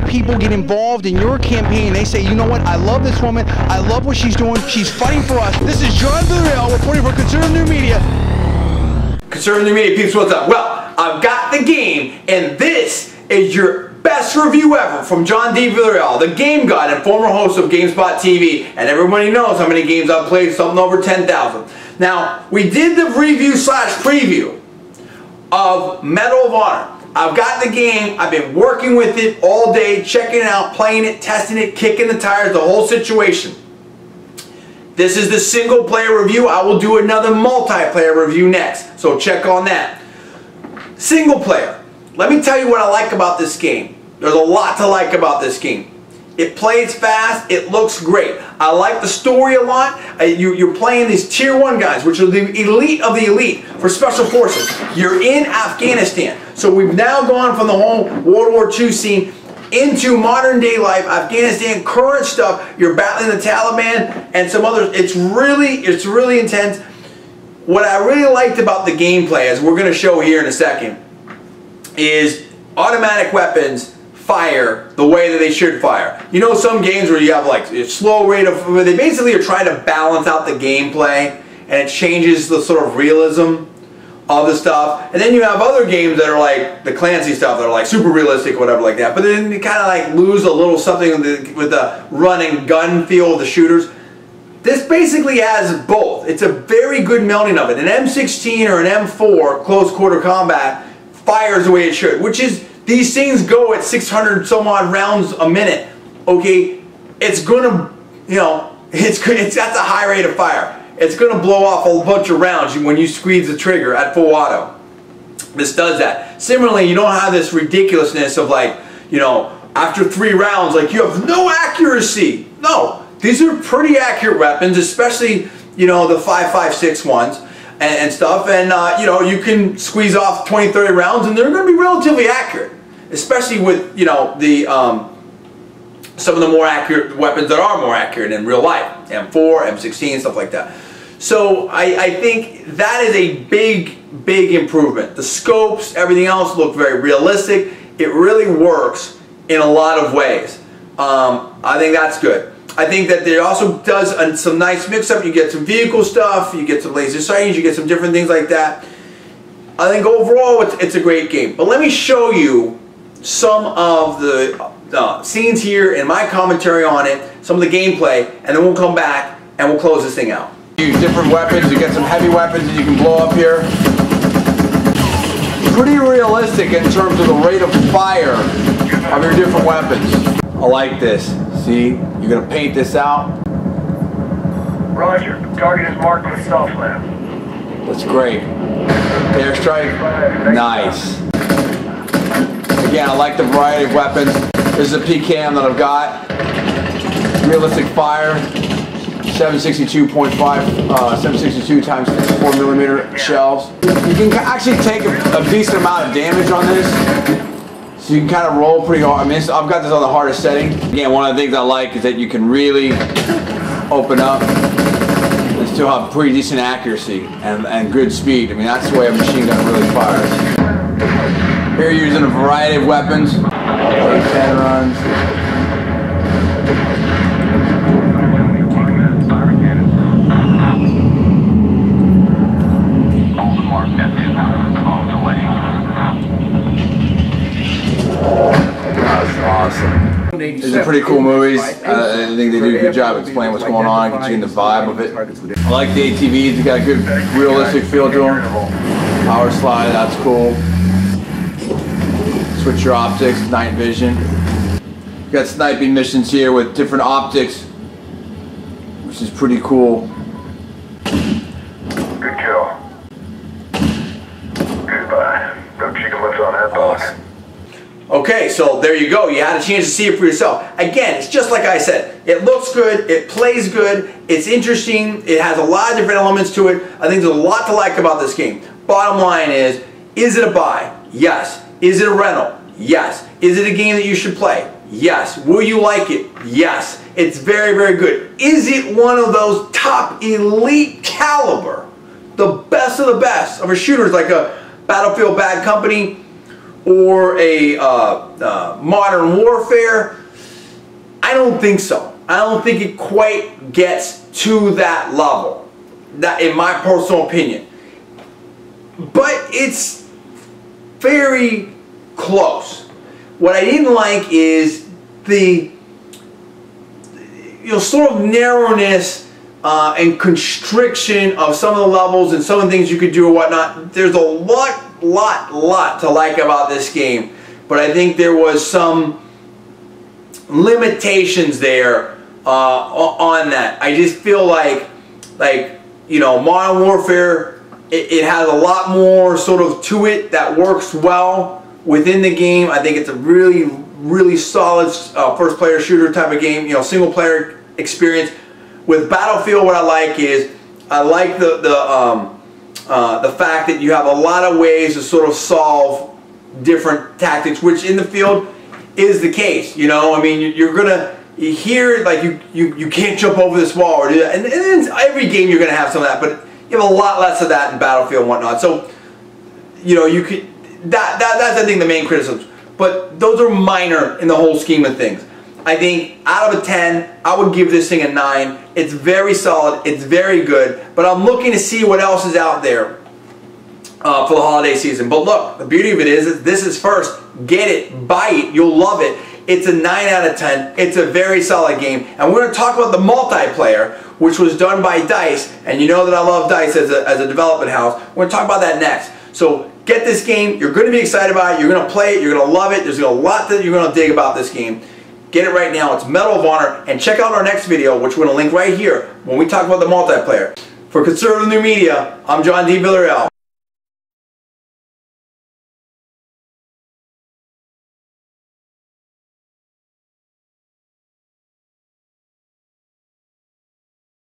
people get involved in your campaign. They say, you know what, I love this woman, I love what she's doing, she's fighting for us. This is John Villarreal reporting for Conservative New Media. Conservative New Media peeps, what's up? Well, I've got the game, and this is your best review ever from John D. Villarreal, the game god and former host of GameSpot TV, and everybody knows how many games I've played, something over 10,000. Now, we did the review slash preview of Medal of Honor. I've got the game, I've been working with it all day, checking it out, playing it, testing it, kicking the tires, the whole situation. This is the single player review. I will do another multiplayer review next, so check on that. Single player. Let me tell you what I like about this game. There's a lot to like about this game. It plays fast, it looks great. I like the story a lot. You're playing these tier 1 guys, which are the elite of the elite for special forces. You're in Afghanistan. So we've now gone from the whole World War II scene into modern day life, Afghanistan, current stuff. You're battling the Taliban and some others. It's really intense. What I really liked about the gameplay, as we're going to show here in a second, is automatic weapons fire the way that they should fire. You know, some games where you have like a slow rate of, they basically are trying to balance out the gameplay, and it changes the sort of realism of the stuff. And then you have other games that are like the Clancy stuff that are like super realistic, whatever like that. But then you kind of like lose a little something with the run and gun feel of the shooters. This basically has both. It's a very good melding of it. An M16 or an M4 close quarter combat fires the way it should, which is, these things go at 600 some odd rounds a minute. Okay, it's gonna, you know, it's at the high rate of fire. It's gonna blow off a bunch of rounds when you squeeze the trigger at full auto. This does that. Similarly, you don't have this ridiculousness of like, you know, after 3 rounds, like you have no accuracy. No, these are pretty accurate weapons, especially, you know, the 5.56 ones. And stuff, and you know, you can squeeze off 20-30 rounds and they're going to be relatively accurate, especially with, you know, the some of the more accurate weapons that are more accurate in real life, M4, M16, stuff like that. So I think that is a big improvement. The scopes, everything else look very realistic. It really works in a lot of ways. I think that's good. I think that it also does some nice mix-up. You get some vehicle stuff, you get some laser sightings, you get some different things like that. I think overall it's a great game. But let me show you some of the scenes here and my commentary on it, some of the gameplay, and then we'll come back and we'll close this thing out. Use different weapons. You get some heavy weapons that you can blow up here. Pretty realistic in terms of the rate of fire of your different weapons. I like this. See, you're going to paint this out. Roger. Target is marked with stealth lab. That's great. Airstrike. Nice. Again, I like the variety of weapons. This is a PKM that I've got. Realistic fire. 762 times 54mm shells. You can actually take a decent amount of damage on this. So you can kind of roll pretty hard. I mean, I've got this on the hardest setting. Again, one of the things I like is that you can really open up and still have pretty decent accuracy and good speed. I mean, that's the way a machine gun really fires. Here you're using a variety of weapons. 10 runs. These are pretty cool movies. I think they do a good job explaining what's going on, get you in the vibe of it. I like the ATVs, they got a good realistic feel to them. Power slide, that's cool. Switch your optics, night vision. You got sniping missions here with different optics, which is pretty cool. Good kill. Goodbye. No chicken lips on that box. Okay, so there you go. You had a chance to see it for yourself. Again, it's just like I said. It looks good. It plays good. It's interesting. It has a lot of different elements to it. I think there's a lot to like about this game. Bottom line is it a buy? Yes. Is it a rental? Yes. Is it a game that you should play? Yes. Will you like it? Yes. It's very, very good. Is it one of those top elite caliber, the best of the best of a shooters like a Battlefield Bad Company, or a Modern Warfare? I don't think so. I don't think it quite gets to that level, that in my personal opinion. But it's very close. What I didn't like is the sort of narrowness and constriction of some of the levels and some of the things you could do or whatnot. There's a lot to like about this game, but I think there was some limitations there on that. I just feel like Modern Warfare, it has a lot more sort of to it that works well within the game. I think it's a really solid first-player shooter type of game, single-player experience. With Battlefield, what I like is I like the fact that you have a lot of ways to sort of solve different tactics, which in the field is the case. I mean, you're gonna hear like you can't jump over this wall or do that, and in every game you're gonna have some of that, but you have a lot less of that in Battlefield and whatnot. So you could that's I think the main criticism. But those are minor in the whole scheme of things. I think out of a 10, I would give this thing a 9. It's very solid. It's very good. But I'm looking to see what else is out there for the holiday season. But look, the beauty of it is this is first. Get it. Buy it. You'll love it. It's a 9 out of 10. It's a very solid game. And we're going to talk about the multiplayer, which was done by DICE. And you know that I love DICE as a development house. We're going to talk about that next. So get this game. You're going to be excited about it. You're going to play it. You're going to love it. There's a lot that you're going to dig about this game. Get it right now. It's Medal of Honor. And check out our next video, which we're going to link right here when we talk about the multiplayer. For Conservative New Media, I'm John D. Villarreal.